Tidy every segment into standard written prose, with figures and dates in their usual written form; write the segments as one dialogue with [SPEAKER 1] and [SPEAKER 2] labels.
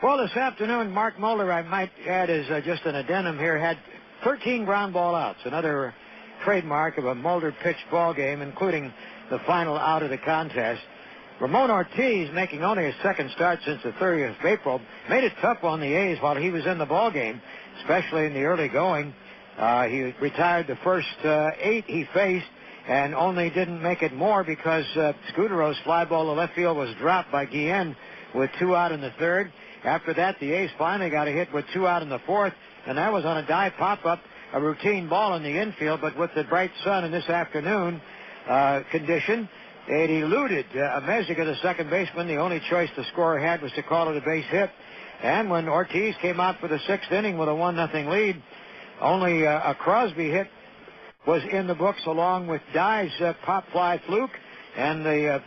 [SPEAKER 1] Well, this afternoon, Mark Mulder, I might add, is just an addendum here, had 13 ground ball outs, another trademark of a Mulder pitched ball game, including the final out of the contest. Ramon Ortiz, making only his second start since the 30th of April, made it tough on the A's while he was in the ball game, especially in the early going. He retired the first 8 he faced and only didn't make it more because Scudero's fly ball to left field was dropped by Guillen with 2 out in the 3rd. After that, the A's finally got a hit with 2 out in the 4th, and that was on a dive pop-up, a routine ball in the infield, but with the bright sun in this afternoon condition, it eluded Meziga, the second baseman. The only choice the scorer had was to call it a base hit. And when Ortiz came out for the 6th inning with a 1-0 lead, only a Crosby hit was in the books, along with Dye's pop fly fluke and the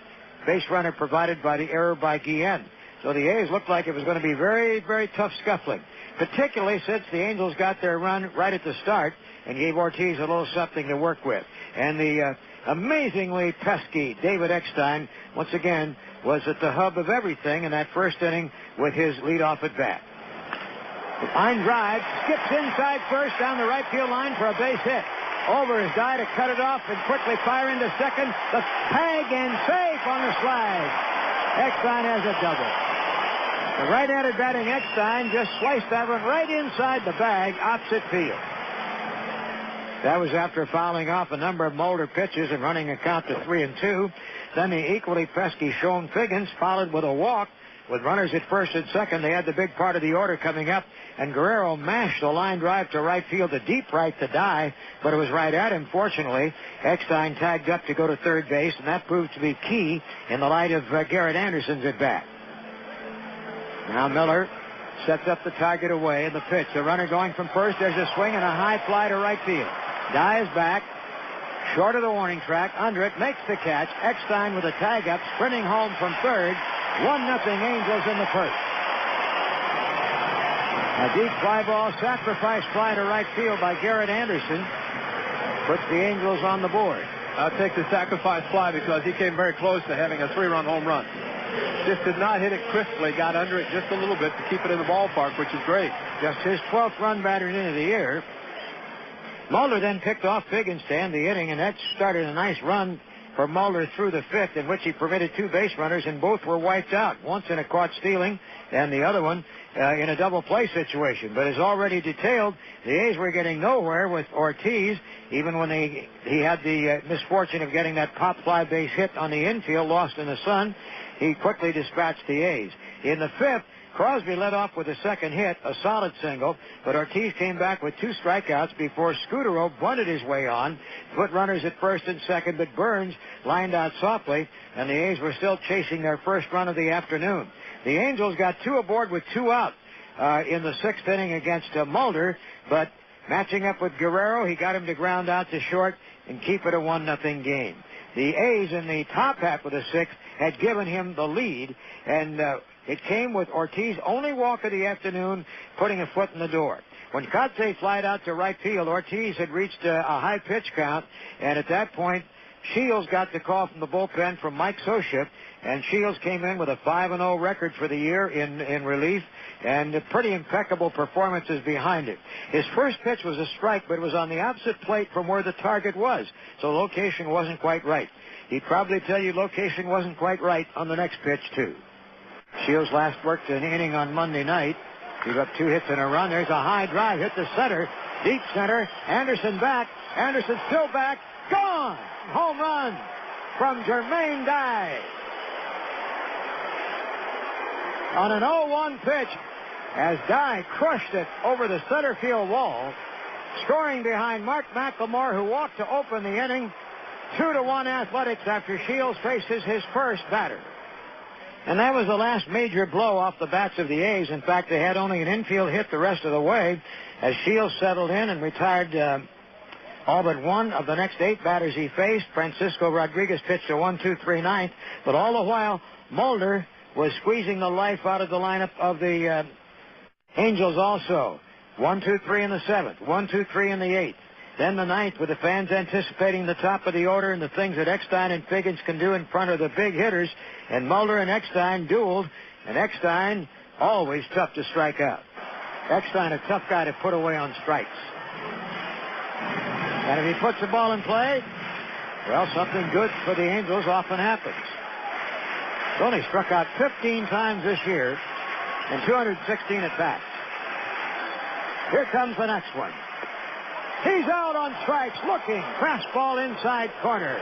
[SPEAKER 1] base runner provided by the error by Guillen. So the A's looked like it was going to be very, very tough scuffling, particularly since the Angels got their run right at the start and gave Ortiz a little something to work with. And the amazingly pesky David Eckstein, once again, was at the hub of everything in that first inning with his leadoff at bat. Line drive, skips inside first down the right field line for a base hit. Over is Dye to cut it off and quickly fire into second. The tag and safe on the slide. Eckstein has a double. The right-handed batting Eckstein just sliced that one right inside the bag, opposite field. That was after fouling off a number of Mulder pitches and running a count to 3-2. Then the equally pesky Sean Figgins followed with a walk. With runners at first and second, they had the big part of the order coming up, and Guerrero mashed the line drive to right field, to deep right to Dye, but it was right at him, fortunately. Eckstein tagged up to go to third base, and that proved to be key in the light of Garrett Anderson's at bat. Now Miller sets up the target away in the pitch. The runner going from first. There's a swing and a high fly to right field. Dye is back, short of the warning track, under it, makes the catch. Eckstein with a tag up, sprinting home from third. 1-0 Angels in the first. A deep fly ball, sacrifice fly to right field by Garrett Anderson puts the Angels on the board.
[SPEAKER 2] I'll take the sacrifice fly because he came very close to having a 3-run home run. Just did not hit it crisply, got under it just a little bit to keep it in the ballpark, which is great.
[SPEAKER 1] Just his 12th run batted into the year. Mulder then picked off Figgins to end the inning, and that started a nice run for Mulder through the 5th, in which he permitted 2 base runners, and both were wiped out, once in a caught stealing and the other one in a double play situation. But as already detailed, the A's were getting nowhere with Ortiz, even when he had the misfortune of getting that pop fly base hit on the infield, lost in the sun. He quickly dispatched the A's. In the 5th, Crosby led off with a second hit, a solid single, but Ortiz came back with 2 strikeouts before Scudero bunted his way on, put runners at first and second, but Burns lined out softly, and the A's were still chasing their first run of the afternoon. The Angels got 2 aboard with 2 out in the 6th inning against Mulder, but matching up with Guerrero, he got him to ground out to short and keep it a 1-0 game. The A's in the top half of the 6th had given him the lead, and it came with Ortiz only walk of the afternoon, putting a foot in the door. When Kotsay flied out to right field, Ortiz had reached a high pitch count, and at that point, Shields got the call from the bullpen from Mike Socia, and Shields came in with a 5-0 record for the year in relief, and pretty impeccable performances behind it. His first pitch was a strike, but it was on the opposite plate from where the target was, so location wasn't quite right. He'd probably tell you location wasn't quite right on the next pitch, too. Shields last worked an inning on Monday night. He got 2 hits in a run. There's a high drive, hit the center, deep center. Anderson back. Anderson still back. Gone! Home run from Jermaine Dye. On an 0-1 pitch, as Dye crushed it over the center field wall, scoring behind Mark McLemore, who walked to open the inning. 2-1 Athletics after Shields faces his first batter. And that was the last major blow off the bats of the A's. In fact, they had only an infield hit the rest of the way as Shields settled in and retired all but one of the next 8 batters he faced. Francisco Rodriguez pitched a 1-2-3 ninth, but all the while Mulder was squeezing the life out of the lineup of the Angels also. 1-2-3 in the 7th, 1-2-3 in the 8th. Then the 9th, with the fans anticipating the top of the order and the things that Eckstein and Figgins can do in front of the big hitters. And Mulder and Eckstein dueled, and Eckstein always tough to strike out. Eckstein, a tough guy to put away on strikes. And if he puts the ball in play, well, something good for the Angels often happens. He's only struck out 15 times this year and 216 at bats. Here comes the next one. He's out on strikes, looking. Fastball inside corner.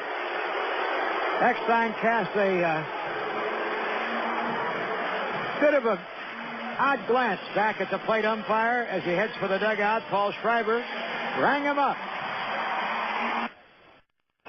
[SPEAKER 1] Eckstein cast a bit of a odd glance back at the plate umpire as he heads for the dugout. Paul Schreiber rang him up.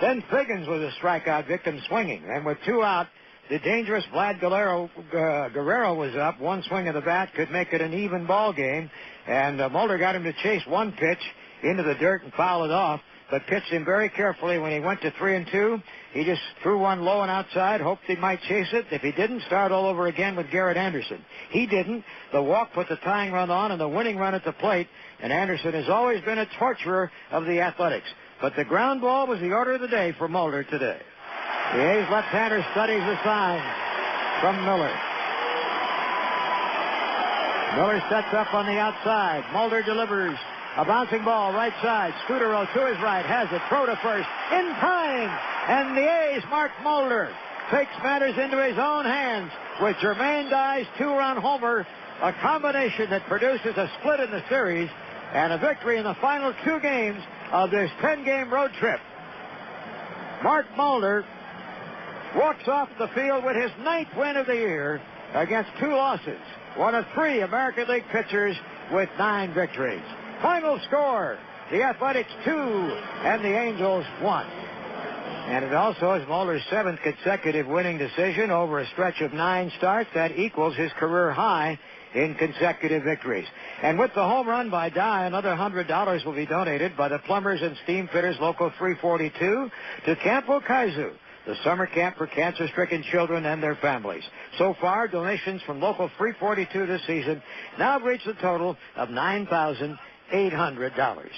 [SPEAKER 1] Then Figgins was a strikeout victim swinging. And with 2 out, the dangerous Vlad Guerrero was up. 1 swing of the bat could make it an even ball game. And Mulder got him to chase 1 pitch into the dirt and foul it off, but pitched him very carefully when he went to 3-2. He just threw 1 low and outside, hoped he might chase it. If he didn't, start all over again with Garrett Anderson. He didn't. The walk put the tying run on and the winning run at the plate, and Anderson has always been a torturer of the Athletics. But the ground ball was the order of the day for Mulder today. The A's left-hander studies the sign from Miller. Miller sets up on the outside. Mulder delivers a bouncing ball right side. Scudero to his right, has it, throw to first, in time. And the A's, Mark Mulder, takes matters into his own hands with Jermaine Dye's 2-run homer, a combination that produces a split in the series and a victory in the final 2 games of this 10-game road trip. Mark Mulder walks off the field with his 9th win of the year against 2 losses. One of 3 American League pitchers with 9 victories. Final score, the Athletics 2 and the Angels 1. And it also is Mulder's 7th consecutive winning decision over a stretch of 9 starts. That equals his career high in consecutive victories. And with the home run by Dye, another $100 will be donated by the Plumbers and Steam Fitters Local 342 to Campo Kaizu, the summer camp for cancer-stricken children and their families. So far, donations from Local 342 this season now have reached a total of $9,800.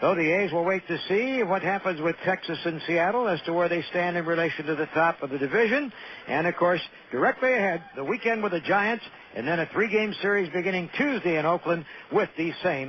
[SPEAKER 1] Though the A's will wait to see what happens with Texas and Seattle as to where they stand in relation to the top of the division. And, of course, directly ahead, the weekend with the Giants, and then a 3-game series beginning Tuesday in Oakland with these same